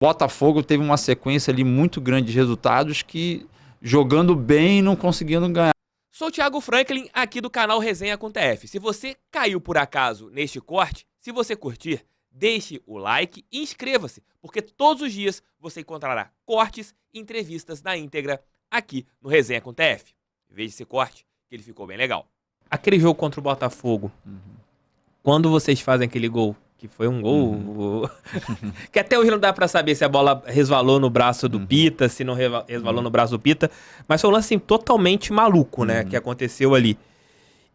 Botafogo teve uma sequência ali muito grande de resultados que, jogando bem, não conseguindo ganhar. Sou o Thiago Franklin, aqui do canal Resenha com TF. Se você caiu por acaso neste corte, se você curtir, deixe o like e inscreva-se, porque todos os dias você encontrará cortes e entrevistas na íntegra aqui no Resenha com TF. Veja esse corte, que ele ficou bem legal. Aquele jogo contra o Botafogo, quando vocês fazem aquele gol, que foi um gol... que até hoje não dá pra saber se a bola resvalou no braço do Pita, se não resvalou no braço do Pita, mas foi um lance assim, totalmente maluco, né, que aconteceu ali.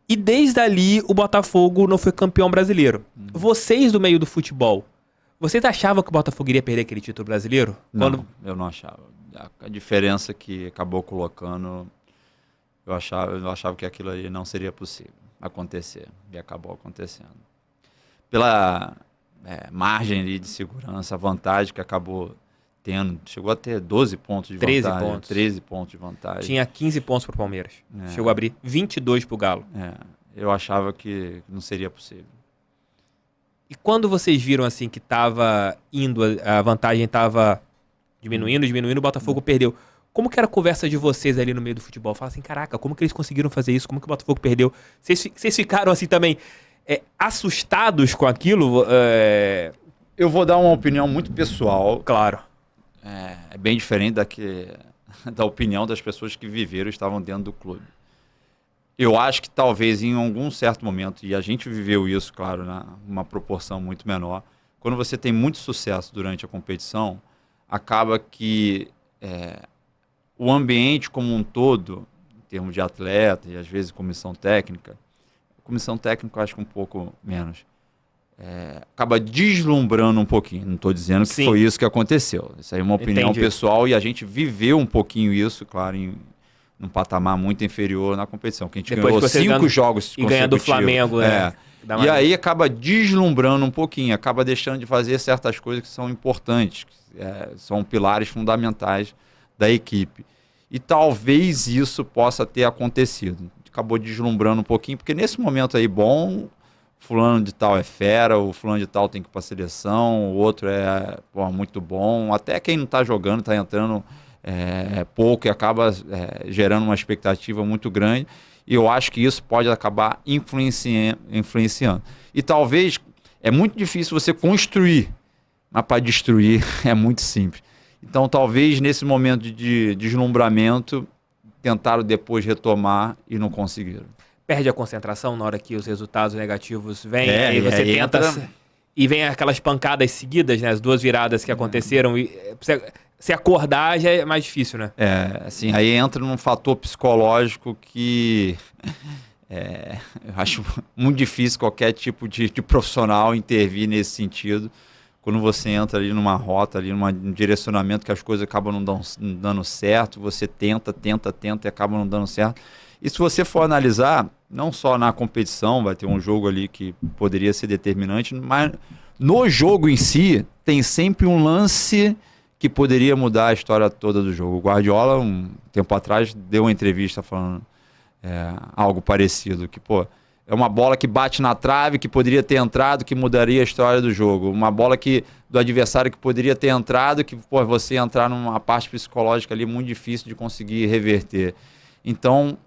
E desde ali o Botafogo não foi campeão brasileiro. Vocês do meio do futebol, vocês achavam que o Botafogo iria perder aquele título brasileiro? Não, eu não achava. A diferença que acabou colocando, eu achava que aquilo ali não seria possível acontecer, e acabou acontecendo. Pela margem ali de segurança, a vantagem que acabou tendo, chegou a ter 12 pontos de 13 vantagem. pontos. 13 pontos de vantagem. Tinha 15 pontos pro Palmeiras. Chegou a abrir 22 pro Galo. Eu achava que não seria possível. E quando vocês viram assim que tava indo, a vantagem tava diminuindo, o Botafogo perdeu. Como que era a conversa de vocês ali no meio do futebol? Fala assim, caraca, como que eles conseguiram fazer isso? Como que o Botafogo perdeu? Vocês ficaram assim também assustados com aquilo? Eu vou dar uma opinião muito pessoal. Claro. É bem diferente da opinião das pessoas que viveram e estavam dentro do clube. Eu acho que talvez em algum certo momento, e a gente viveu isso, claro, numa proporção muito menor, quando você tem muito sucesso durante a competição, acaba que o ambiente como um todo, em termos de atleta e às vezes comissão técnica eu acho que um pouco menos, acaba deslumbrando um pouquinho. Não estou dizendo que foi isso que aconteceu. Isso aí é uma opinião pessoal e a gente viveu um pouquinho isso, claro, num patamar muito inferior na competição. Que a gente ganhou 5 jogos e ganha do Flamengo, E aí acaba deslumbrando um pouquinho, acaba deixando de fazer certas coisas que são importantes, são pilares fundamentais da equipe. E talvez isso possa ter acontecido. Acabou deslumbrando um pouquinho, porque nesse momento aí, fulano de tal é fera, o fulano de tal tem que ir para a seleção, o outro muito bom. Até quem não está jogando, está entrando pouco e acaba gerando uma expectativa muito grande. E eu acho que isso pode acabar influenciando. E talvez, é muito difícil você construir, mas para destruir é muito simples. Então talvez nesse momento de deslumbramento, tentaram depois retomar e não conseguiram. Perde a concentração na hora que os resultados negativos vêm, aí você tenta... E vem aquelas pancadas seguidas, né? As 2 viradas que aconteceram. E se acordar já é mais difícil, né? Assim, aí entra num fator psicológico que eu acho muito difícil qualquer tipo de profissional intervir nesse sentido. Quando você entra ali numa rota, ali num direcionamento que as coisas acabam não dando certo, você tenta e acaba não dando certo. E se você for analisar, não só na competição, vai ter um jogo ali que poderia ser determinante, mas no jogo em si, tem sempre um lance que poderia mudar a história toda do jogo. O Guardiola, um tempo atrás, deu uma entrevista falando algo parecido, que, é uma bola que bate na trave, que poderia ter entrado, que mudaria a história do jogo. Uma bola do adversário que poderia ter entrado, que você entrar numa parte psicológica ali muito difícil de conseguir reverter. Então,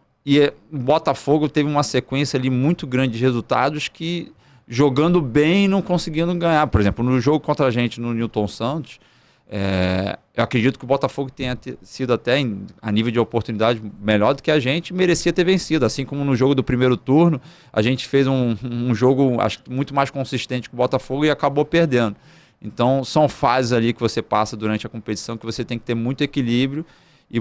o Botafogo teve uma sequência ali muito grande de resultados que, jogando bem, não conseguindo ganhar. Por exemplo, no jogo contra a gente no Newton Santos, eu acredito que o Botafogo tenha sido até a nível de oportunidade melhor do que a gente, merecia ter vencido, assim como no jogo do primeiro turno a gente fez um jogo acho que muito mais consistente que o Botafogo e acabou perdendo. Então são fases ali que você passa durante a competição que você tem que ter muito equilíbrio e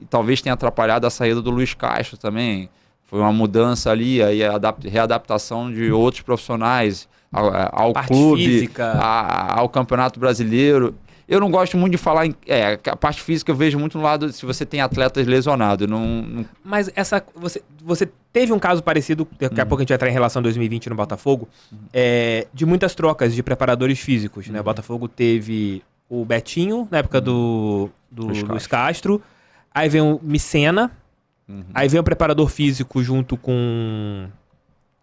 talvez tenha atrapalhado a saída do Luiz Castro também. Foi uma mudança ali, aí a readaptação de outros profissionais ao clube, física. Ao Campeonato Brasileiro. Eu não gosto muito de falar a parte física eu vejo muito no lado se você tem atletas lesionados. Mas você teve um caso parecido, daqui a pouco a gente vai entrar em relação a 2020 no Botafogo, de muitas trocas de preparadores físicos, né? O Botafogo teve o Betinho, na época do Luiz Castro, aí vem o Micena, aí vem o preparador físico junto com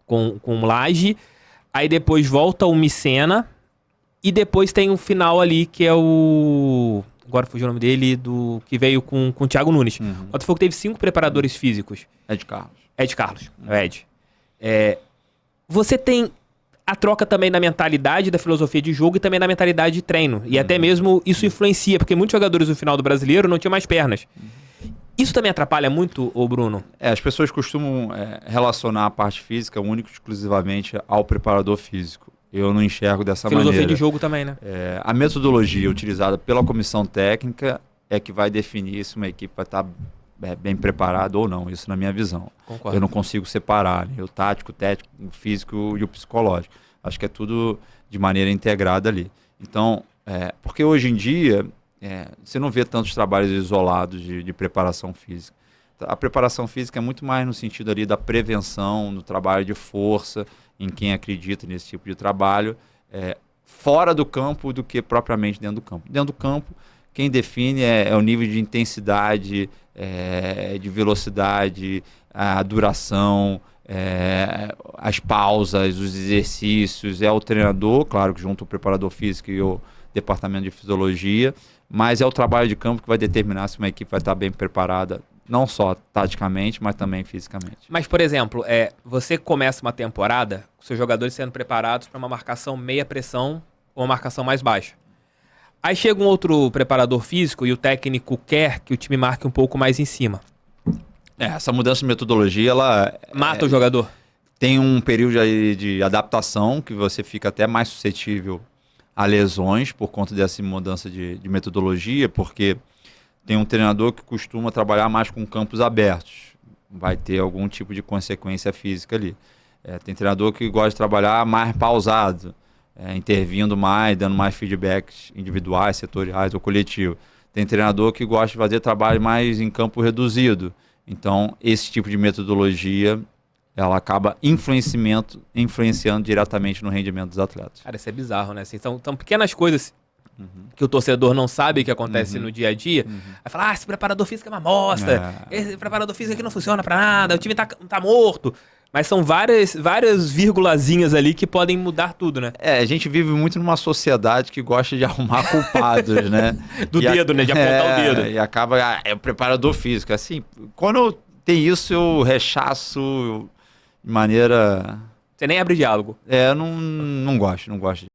o Lage, aí depois volta o Micena, E depois tem o final ali, que é o... Agora fugiu o nome dele, do que veio com o Thiago Nunes. O Botafogo teve 5 preparadores físicos. Ed Carlos. Ed Carlos, o Ed. Você tem a troca também na mentalidade da filosofia de jogo e também na mentalidade de treino. E até mesmo isso influencia, porque muitos jogadores no final do Brasileiro não tinham mais pernas. Isso também atrapalha muito, ô Bruno? As pessoas costumam relacionar a parte física única e exclusivamente ao preparador físico. Eu não enxergo dessa maneira. Filosofia de jogo também, né? A metodologia utilizada pela comissão técnica é que vai definir se uma equipe vai estar bem preparada ou não. Isso na minha visão. Concordo. Eu não consigo separar, né? O tático, o técnico, o físico e o psicológico. Acho que é tudo de maneira integrada ali. Então, porque hoje em dia, você não vê tantos trabalhos isolados de preparação física. A preparação física é muito mais no sentido ali da prevenção, no trabalho de força, em quem acredita nesse tipo de trabalho, fora do campo do que propriamente dentro do campo. Dentro do campo, quem define é o nível de intensidade, de velocidade, a duração, as pausas, os exercícios, é o treinador, claro que junto ao preparador físico e o departamento de fisiologia, mas é o trabalho de campo que vai determinar se uma equipe vai estar bem preparada, não só taticamente, mas também fisicamente. Mas, por exemplo, você começa uma temporada com seus jogadores sendo preparados para uma marcação meia pressão ou uma marcação mais baixa. Aí chega um outro preparador físico e o técnico quer que o time marque um pouco mais em cima. Essa mudança de metodologia, ela... Mata o jogador. Tem um período aí de adaptação que você fica até mais suscetível a lesões por conta dessa mudança de metodologia, porque tem um treinador que costuma trabalhar mais com campos abertos. Vai ter algum tipo de consequência física ali. Tem treinador que gosta de trabalhar mais pausado, intervindo mais, dando mais feedbacks individuais, setoriais ou coletivos. Tem treinador que gosta de fazer trabalho mais em campo reduzido. Então, esse tipo de metodologia, ela acaba influenciando diretamente no rendimento dos atletas. Cara, isso é bizarro, né? Assim, são pequenas coisas que o torcedor não sabe que acontece no dia a dia. Vai falar, esse preparador físico é uma bosta, esse preparador físico aqui não funciona pra nada, o time tá morto. Mas são várias vírgulazinhas ali que podem mudar tudo, né? A gente vive muito numa sociedade que gosta de arrumar culpados, né? Do dedo, né? De apontar o dedo. E acaba, é o preparador físico. Assim, quando tem isso, eu rechaço de maneira... Você nem abre diálogo. Não gosto.